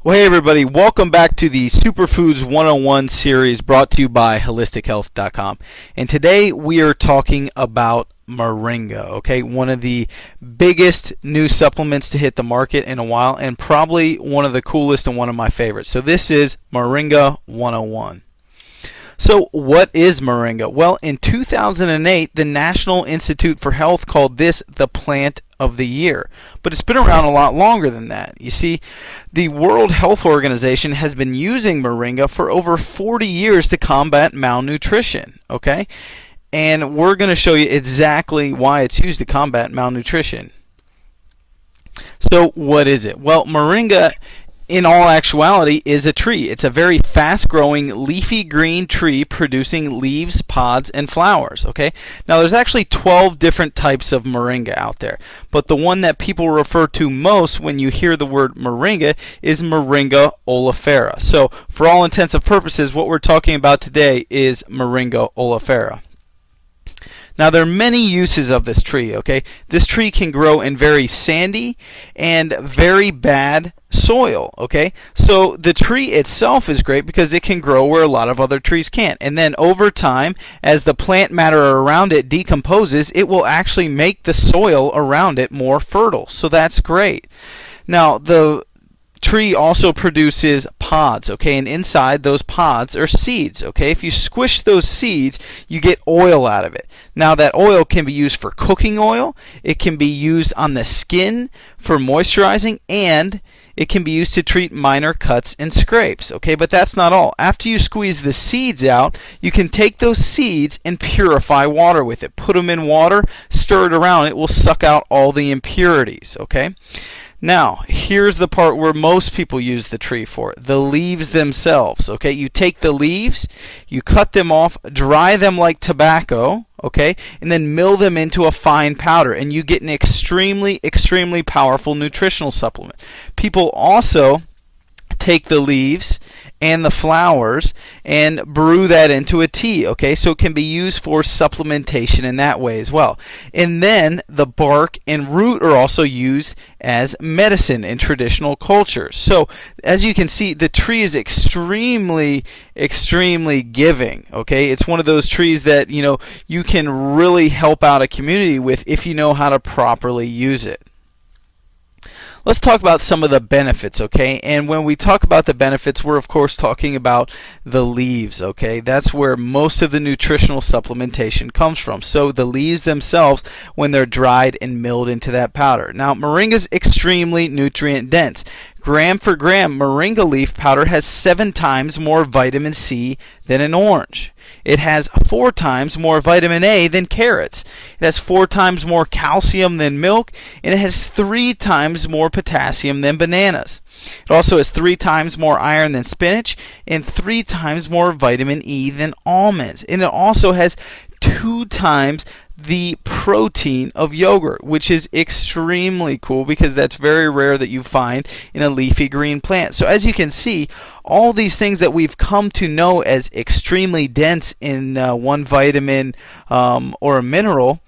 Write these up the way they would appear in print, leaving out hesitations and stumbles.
Well, hey everybody, welcome back to the Superfoods 101 series brought to you by holistichealth.com. And today we are talking about Moringa, okay? One of the biggest new supplements to hit the market in a while, and probably one of the coolest and one of my favorites. So this is Moringa 101. So what is Moringa? Well, in 2008, the National Institute for Health called this the plant of the year. But it's been around a lot longer than that. You see, the World Health Organization has been using Moringa for over 40 years to combat malnutrition, okay? And we're going to show you exactly why it's used to combat malnutrition. So what is it? Well, Moringa in all actuality is a tree. It's a very fast-growing leafy green tree producing leaves, pods, and flowers. Okay. Now there's actually 12 different types of moringa out there, but the one that people refer to most when you hear the word moringa is Moringa oleifera. So for all intents and purposes, what we're talking about today is Moringa oleifera. Now there are many uses of this tree, okay? This tree can grow in very sandy and very bad soil, okay? So the tree itself is great because it can grow where a lot of other trees can't. And then over time, as the plant matter around it decomposes, it will actually make the soil around it more fertile. So that's great. Now the tree also produces pods, okay, and inside those pods are seeds, okay. If you squish those seeds, you get oil out of it. Now that oil can be used for cooking oil, it can be used on the skin for moisturizing, and it can be used to treat minor cuts and scrapes, okay. But that's not all. After you squeeze the seeds out, you can take those seeds and purify water with it. Put them in water, stir it around, it will suck out all the impurities, okay. Now, here's the part where most people use the tree for, the leaves themselves, okay? You take the leaves, you cut them off, dry them like tobacco, okay? And then mill them into a fine powder, and you get an extremely, extremely powerful nutritional supplement. People also take the leaves and the flowers and brew that into a tea, okay? So it can be used for supplementation in that way as well. And then the bark and root are also used as medicine in traditional cultures. So as you can see, the tree is extremely, extremely giving, okay? It's one of those trees that, you know, you can really help out a community with if you know how to properly use it. Let's talk about some of the benefits, okay? And when we talk about the benefits, we're of course talking about the leaves, okay? That's where most of the nutritional supplementation comes from. So the leaves themselves, when they're dried and milled into that powder. Now, Moringa is extremely nutrient dense. Gram for gram, Moringa leaf powder has 7 times more vitamin C than an orange. It has 4 times more vitamin A than carrots. It has 4 times more calcium than milk, and it has 3 times more potassium than bananas. It also has 3 times more iron than spinach and 3 times more vitamin E than almonds. And it also has 2 times the protein of yogurt, which is extremely cool because that's very rare that you find in a leafy green plant. So as you can see, all these things that we've come to know as extremely dense in one vitamin or a mineral,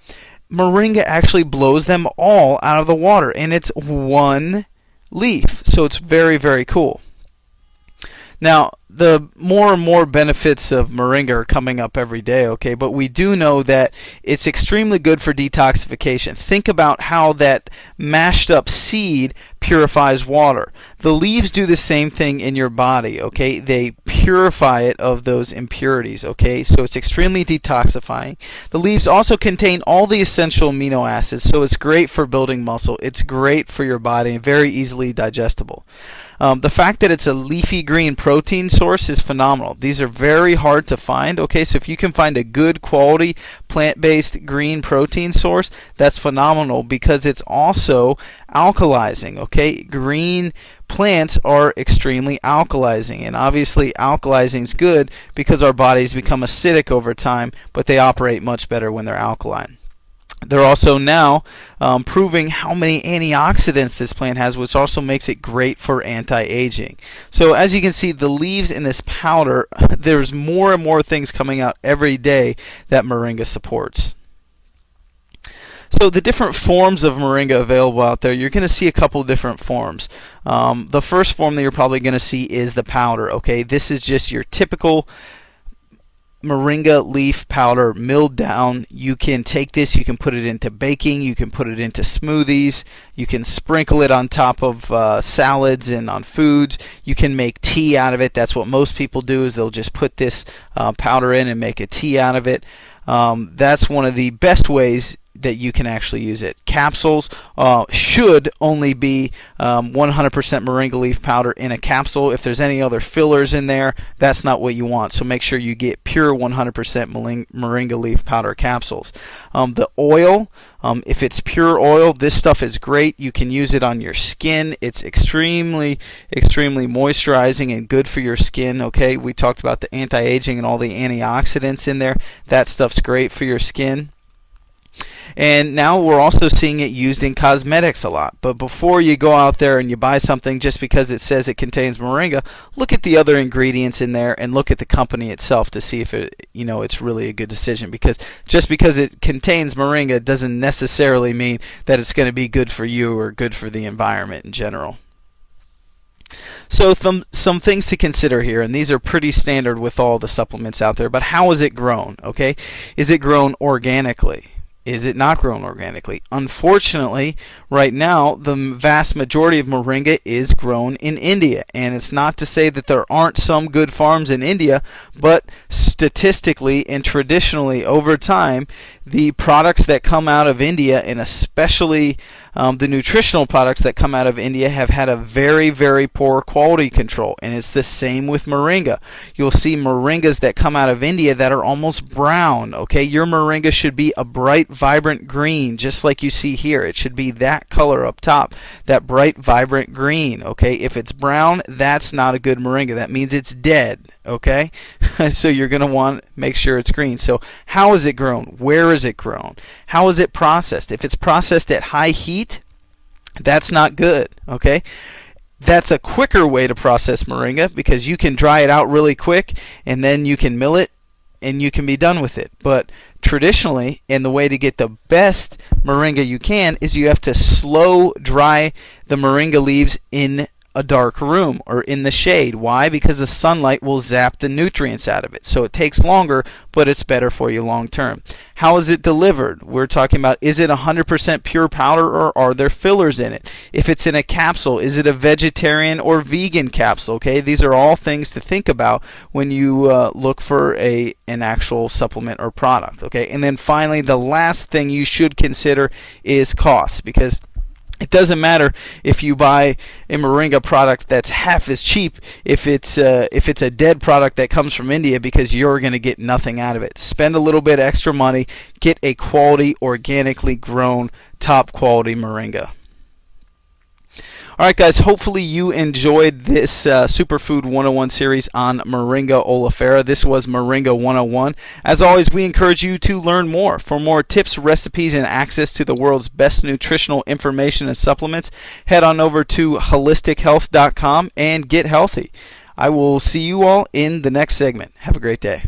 Moringa actually blows them all out of the water, and it's one leaf. So it's very, very cool. Now, the more and more benefits of Moringa are coming up every day, okay? But we do know that it's extremely good for detoxification. Think about how that mashed up seed purifies water. The leaves do the same thing in your body, okay? They purify it of those impurities, okay? So it's extremely detoxifying. The leaves also contain all the essential amino acids, so it's great for building muscle. It's great for your body and very easily digestible. The fact that it's a leafy green protein source is phenomenal. These are very hard to find, okay? So if you can find a good quality plant-based green protein source, that's phenomenal because it's also alkalizing, okay? Green plants are extremely alkalizing, and obviously alkalizing is good because our bodies become acidic over time, but they operate much better when they're alkaline. They're also now proving how many antioxidants this plant has, which also makes it great for anti-aging. So as you can see, the leaves in this powder, there's more and more things coming out every day that Moringa supports. So the different forms of moringa available out there, you're going to see a couple different forms. The first form that you're probably going to see is the powder. Okay, this is just your typical moringa leaf powder milled down. You can take this, you can put it into baking, you can put it into smoothies, you can sprinkle it on top of salads and on foods. You can make tea out of it. That's what most people do, is they'll just put this powder in and make a tea out of it. That's one of the best ways that you can actually use it. Capsules should only be 100% moringa leaf powder in a capsule. If there's any other fillers in there, that's not what you want. So make sure you get pure 100% moringa leaf powder capsules. The oil, if it's pure oil, this stuff is great. You can use it on your skin. It's extremely moisturizing and good for your skin. Okay, we talked about the anti-aging and all the antioxidants in there. That stuff's great for your skin. And now we're also seeing it used in cosmetics a lot. But before you go out there and you buy something just because it says it contains moringa, look at the other ingredients in there and look at the company itself to see if it's really a good decision. Because just because it contains moringa doesn't necessarily mean that it's going to be good for you or good for the environment in general. So some things to consider here, and these are pretty standard with all the supplements out there. But how is it grown? Okay, is it grown organically? Is it not grown organically? Unfortunately, right now, the vast majority of moringa is grown in India. And it's not to say that there aren't some good farms in India, but statistically and traditionally over time, the products that come out of India, and especially the nutritional products that come out of India, have had a very poor quality control. And it's the same with moringa. You'll see moringas that come out of India that are almost brown. Okay, your moringa should be a bright, vibrant green, just like you see here. It should be that color up top, that bright, vibrant green. Okay, if it's brown, that's not a good moringa. That means it's dead. Okay, so you're going to want to make sure it's green. So how is it grown? Where is it grown? How is it processed? If it's processed at high heat, that's not good. Okay, that's a quicker way to process moringa, because you can dry it out really quick and then you can mill it and you can be done with it. But traditionally, and the way to get the best moringa you can, is you have to slow dry the moringa leaves in a dark room or in the shade. Why? Because the sunlight will zap the nutrients out of it. So it takes longer, but it's better for you long term. How is it delivered? We're talking about, is it 100% pure powder or are there fillers in it? If it's in a capsule, is it a vegetarian or vegan capsule? Okay, these are all things to think about when you look for an actual supplement or product. Okay, and then finally, the last thing you should consider is cost, because it doesn't matter if you buy a moringa product that's half as cheap if it's a dead product that comes from India, because you're going to get nothing out of it. Spend a little bit extra money, get a quality, organically grown, top quality moringa. Alright guys, hopefully you enjoyed this Superfood 101 series on Moringa oleifera. This was Moringa 101. As always, we encourage you to learn more. For more tips, recipes, and access to the world's best nutritional information and supplements, head on over to holistichealth.com and get healthy. I will see you all in the next segment. Have a great day.